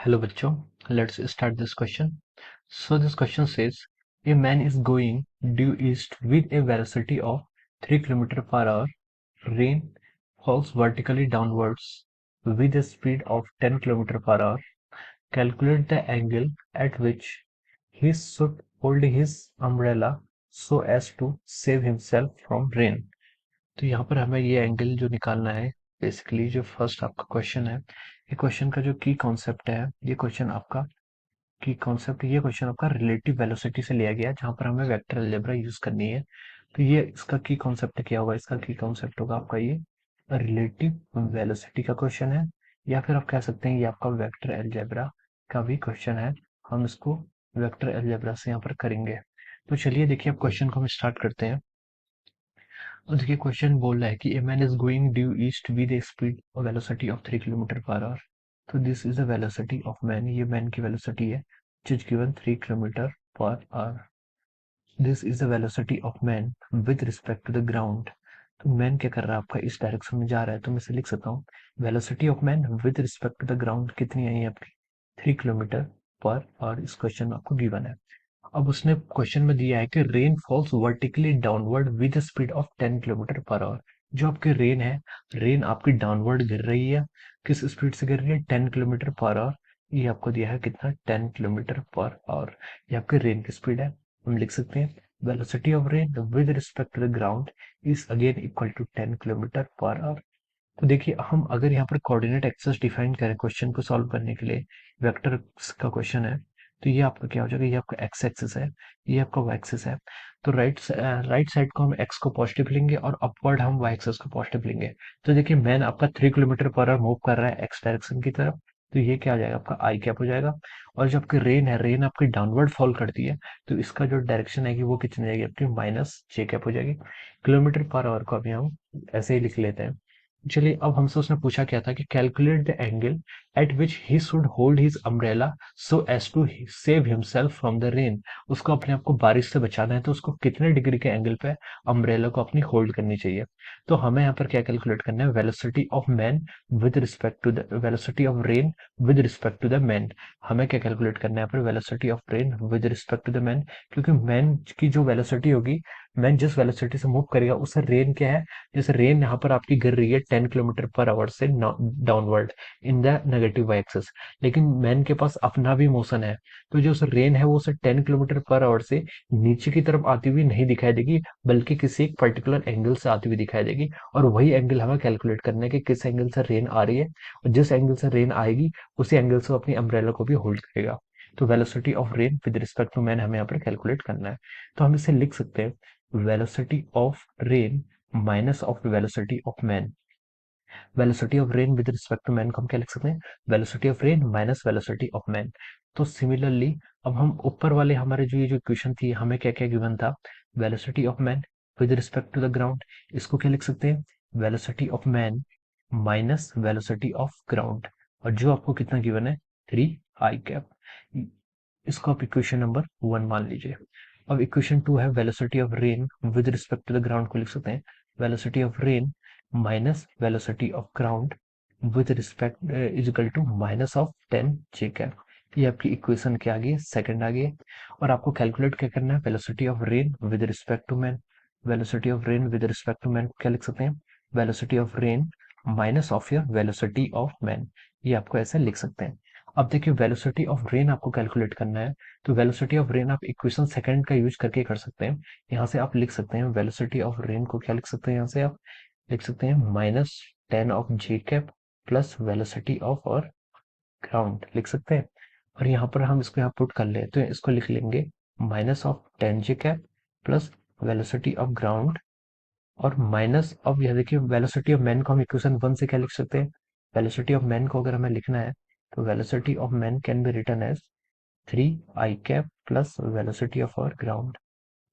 Hello बच्चों, let's start this question. So this question says, a man is going due east with a velocity of 3 km per hour. Rain falls vertically downwards with a speed of 10 km per hour. Calculate the angle at which he should hold his umbrella so as to save himself from rain. तो यहाँ पर हमें ये angle जो निकालना है, basically जो first आपका क्वेश्चन है, ये क्वेश्चन का जो की कॉन्सेप्ट है, ये क्वेश्चन आपका रिलेटिव वेलोसिटी से लिया गया है, जहाँ पर हमें वेक्टर अलजेब्रा यूज करनी है। तो ये इसका की कॉन्सेप्ट क्या होगा? इसका की कॉन्सेप्ट होगा आपका ये रिलेटिव वेलोसिटी का क्वेश्चन है, या फिर आप कह सकते हैं ये आपका वेक्टर अलजेब्रा का भी क्वेश्चन है। हम इसको वेक्टर अलजेब्रा से यहाँ पर करेंगे। तो चलिए देखिए, अब क्वेश्चन को हम स्टार्ट करते हैं। और देखिए, क्वेश्चन बोल रहा है कि a man is going due east with a speed और velocity of 3 kilometre per hour. तो this is the velocity of man, ये मैन की वेलोसिटी है, which is given 3 kilometer per hour. This is the velocity of man with respect to the ground. तो man क्या कर रहा है? आपका इस डायरेक्शन में जा रहा है, तो मैं इसे लिख सकता हूँ velocity of man with respect to the ground कितनी आई है आपकी? 3 किलोमीटर पर आवर। इस क्वेश्चन में आपको गिवन है। अब उसने क्वेश्चन में दिया है कि rain false vertically downward with speed of 10 kilometre per our. जो आपकी रेन है, रेन आपकी डाउनवर्ड गिर रही है, किस स्पीड से गिर रही है? 10 किलोमीटर पर आवर। ये आपको दिया है कितना? 10 किलोमीटर पर आवर। ये आपकी रेन की स्पीड है। हम लिख सकते हैं velocity of rain with respect to the ground is again equal to 10 kilometre per hour. तो देखिए, हम अगर यहाँ पर कोऑर्डिनेट एक्सेस डिफाइन करें क्वेश्चन को सॉल्व करने के लिए, वेक्टर का क्वेश्चन है, तो ये आपका क्या हो जाएगा? ये आपका एक्स एक्सिस है, ये आपका वाई एक्सिस है। तो राइट साइड को हम एक्स को पॉजिटिव लेंगे और अपवर्ड हम वाई एक्सिस को पॉजिटिव लेंगे। तो देखिए, मैन आपका 3 किलोमीटर पर आवर मूव कर रहा है एक्स डायरेक्शन की तरफ, तो ये क्या आ जाएगा? आपका आई कैप हो जाएगा। और जो आपकी रेन है, रेन आपकी डाउनवर्ड फॉल करती है, तो इसका जो डायरेक्शन है वो कितनी जाएगी आपकी? माइनस जे कैप हो जाएगी। किलोमीटर पर आवर को अभी हम ऐसे ही लिख लेते हैं। चलिए, अब हमसे उसने पूछा क्या था कि calculate the angle at which he should hold his umbrella so as to save himself from the rain. उसको अपने आप को बारिश से बचाना है, तो उसको कितने डिग्री के एंगल पे अम्ब्रेला को अपनी होल्ड करनी चाहिए? तो हमें यहाँ पर क्या कैलकुलेट करना है? Velocity of man with respect to the velocity of rain with respect to the man. हमें क्या कैलकुलेट करना है यहाँ पर? Velocity of rain with respect to the man, क्योंकि मैन की जो वेलोसिटी होगी, मैन जिस वेलोसिटी से मूव करेगा उससे रेन क्या है? जैसे रेन यहाँ पर आपकी गिर रही है 10 किलोमीटर पर आवर से downward in the negative y axis, लेकिन मैन के पास अपना भी मोशन है, तो जो रेन है वो उसे 10 किलोमीटर पर आवर से नीचे की तरफ आती हुई नहीं दिखाई देगी, बल्कि किसी एक पर्टिकुलर एंगल से आती हुई दिखाई देगी। और वही एंगल हमें कैलकुलेट करना है कि किस एंगल से रेन आ रही है, और जिस एंगल से रेन आएगी उसी एंगल से अपनी अम्ब्रेला को भी होल्ड करेगा। तो velocity of rain with respect to man हमें यहाँ पर कैलकुलेट करना है। तो हम इसे लिख सकते हैं velocity of rain minus of velocity of man. Velocity of rain with respect to man को हम क्या लिख सकते हैं? Velocity of rain minus velocity of man. तो सिमिलरली, अब हम ऊपर वाले हमारे जो ये जो इक्वेशन थी, हमें क्या क्या गिवन था? Velocity of man with respect to the ground, इसको क्या लिख सकते हैं? Velocity of man minus velocity of ground. और जो आपको कितना गिवन है? 3 आई कैप। इसको आप इक्वेशन नंबर 1 मान लीजिए। अब इक्वेशन 2 है velocity of rain with respect to the ground को लिख सकते हैं velocity of rain minus velocity of ground with respect is equal to minus of 10 J cap. ये आपकी इक्वेशन क्या आ गई है? सेकंड आ गई है। और आपको कैलकुलेट क्या करना है? Velocity of rain with respect to man. Velocity of rain with respect to man क्या लिख सकते हैं? Velocity of rain minus of your velocity of man. ये आपको ऐसे लिख सकते हैं। अब देखिए, वेलोसिटी ऑफ रेन आपको कैलकुलेट करना है, तो वेलोसिटी ऑफ रेन आप इक्वेशन सेकंड का यूज करके कर सकते हैं। यहाँ से आप लिख सकते हैं वेलोसिटी ऑफ रेन को क्या लिख सकते हैं? यहाँ से आप लिख सकते हैं minus 10 of J cap plus velocity of और ग्राउंड लिख सकते हैं। और यहाँ पर हम इसको यहाँ पुट कर ले, तो इसको लिख लेंगे minus of 10 J cap plus velocity of ground और माइनस। अब यह देखिए, वेलोसिटी ऑफ मैन को हम इक्वेशन 1 से क्या लिख सकते हैं? वेलोसिटी ऑफ मैन को अगर हमें लिखना है, तो velocity of man can be written as 3 I cap plus velocity of our ground.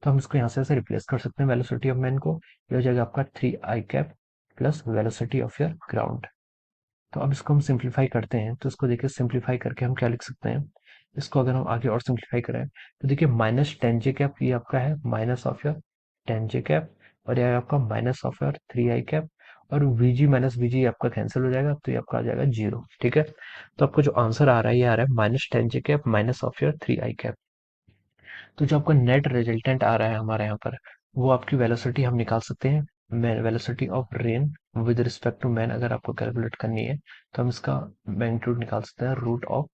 तो हम इसको यहाँ से ऐसे रिप्लेस कर सकते हैं वेलोसिटी ऑफ मैन को। ये हो जाएगा आपका 3 I cap plus velocity of your ground. तो अब इसको हम सिंप्लीफाई करते हैं, तो इसको देखिए सिंप्लीफाई करके हम क्या लिख सकते हैं? इसको अगर हम आगे और सिंप्लीफाई करें, तो देखिए माइनस 10 जे कैप ये आपका है minus of your 10 J cap, और यह आपका minus of your 3 I cap. और वीजी माइनस वीजी आपका कैंसिल हो जाएगा, तो ये आपका आ जाएगा 0। ठीक है, तो आपको जो आंसर आ रहा है ये आ रहा है -10 j cap minus of your 3 i cap. तो जो आपका नेट रिजल्टेंट आ रहा है हमारे यहाँ पर, वो आपकी वेलोसिटी हम निकाल सकते हैं। Velocity of rain with respect to man अगर आपको कैलकुलेट करनी है, तो हम इसका मैग्नीट्यूड निकाल सकते हैं, रूट ऑफ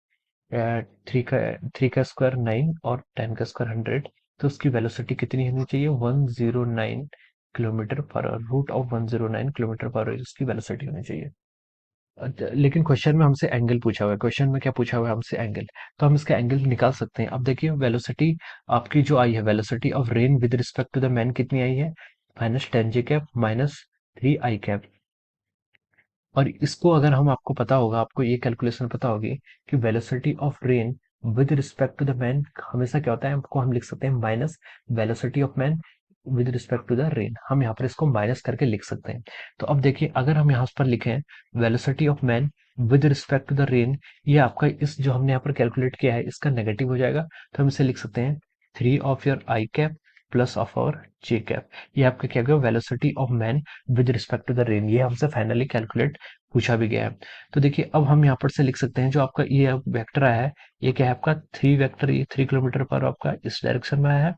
3 का स्क्वायर 9 और 10 का स्क्वायर 100। तो उसकी वेलोसिटी कितनी होनी चाहिए, 109 kilometre per hour. Root of 109 kilometre per hour इसकी वेलोसिटी होनी चाहिए। लेकिन क्वेश्चन में हमसे एंगल पूछा हुआ है। क्वेश्चन में क्या पूछा हुआ है हमसे, एंगल। तो हम इसका एंगल निकाल सकते हैं। अब देखिए वेलोसिटी आपकी जो आई है, velocity of rain with respect to the man कितनी आई है, -10 j cap minus 3 i cap. और इसको अगर हम, आपको पता होगा, आपको ये कैलकुलेशन पता होगी कि velocity of rain with respect to the man हमेशा क्या होता है, हमको हम लिख सकते हैं minus velocity of man with respect to the rain. हम यहाँ पर इसको माइनस करके लिख सकते हैं। तो अब देखिए अगर हम यहाँ पर लिखें velocity of man with respect to the rain, ये आपका इस जो हमने यहाँ पर कैलकुलेट किया है इसका नेगेटिव हो जाएगा। तो हम इसे लिख सकते हैं 3 of your i cap plus of और j कैप। ये आपका क्या गया, velocity of man with respect to the rain. ये हमसे फाइनली कैलकुलेट पूछा भी गया है। तो देखिए अब हम यहाँ पर से लिख सकते हैं, जो आपका ये वेक्टर आया है, ये क्या है आपका 3 वेक्टर, ये 3 किलोमीटर पर आपका इस डायरेक्शन में आया है।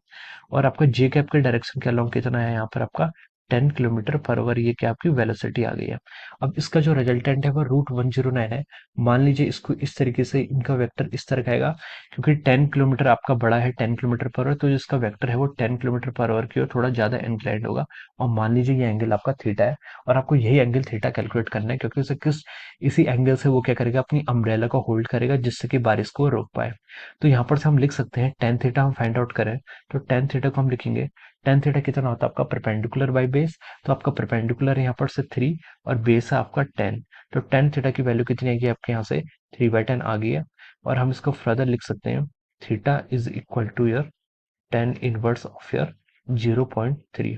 और आपका जे कैप के डायरेक्शन के अलोंग कितना है यहाँ पर आपका 10 किलोमीटर पर आवर। ये क्या आपकी वेलोसिटी आ गई है। अब इसका जो रिजल्टेंट है वो √109 है। मान लीजिए इसको इस तरीके से, इनका वेक्टर इस तरह का आएगा, क्योंकि 10 किलोमीटर आपका बड़ा है 10 किलोमीटर पर आवर, तो जिसका वेक्टर है वो 10 किलोमीटर पर आवर की ओर थोड़ा ज्यादा इंक्लाइंड होगा। और मान लीजिए ये एंगल आपका थीटा है, और आपको यही एंगल थीटा कैलकुलेट करना है, क्योंकि उसे किस इसी एंगल से वो क्या करेगा, अपनी अम्ब्रेला को होल्ड करेगा, जिससे कि बारिश को रोक पाए। तो यहाँ पर से हम लिख सकते हैं टेन थीटा हम फाइंड आउट करें, तो टेन थीटा को हम लिखेंगे, टेन थीटा कितना होता है आपका परपेंडिकुलर बाई बेस। तो आपका परपेंडिकुलर यहाँ पर से 3 और बेस है आपका 10। तो टेन थीटा की वैल्यू कितनी आएगी आपके यहाँ से, 3/10 आ गई है। और हम इसको फर्दर लिख सकते हैं, theta is equal to your 10 inverse of your 0.3।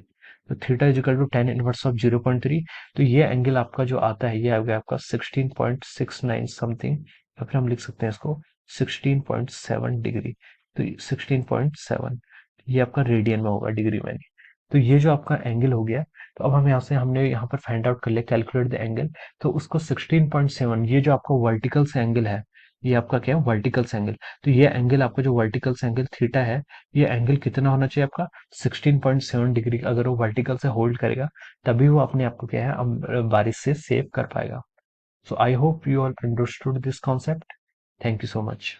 तो theta is equal to 10 inverse of 0.3। तो ये एंगल आपका जो आता है, ये आ गया आपका 16.69 समथिंग, या फिर हम लिख सकते हैं इसको 16.7 डिग्री। तो 16.7 ये आपका रेडियन में होगा, डिग्री में नहीं। तो ये जो आपका एंगल हो गया। तो अब हम यहाँ से, हमने यहाँ पर फाइंड आउट कर लिया, कैलकुलेट द एंगल। तो उसको 16.7, ये जो आपका वर्टिकल से एंगल है, ये आपका क्या है, वर्टिकल से एंगल। तो ये एंगल आपका जो वर्टिकल से एंगल थीटा है, ये एंगल कितना होना चाहिए आपका 16.7 डिग्री। अगर वो वर्टिकल से होल्ड करेगा, तभी वो अपने आप को क्या है, बारिश से सेव कर पाएगा। So I hope you all understood this concept. Thank you so much.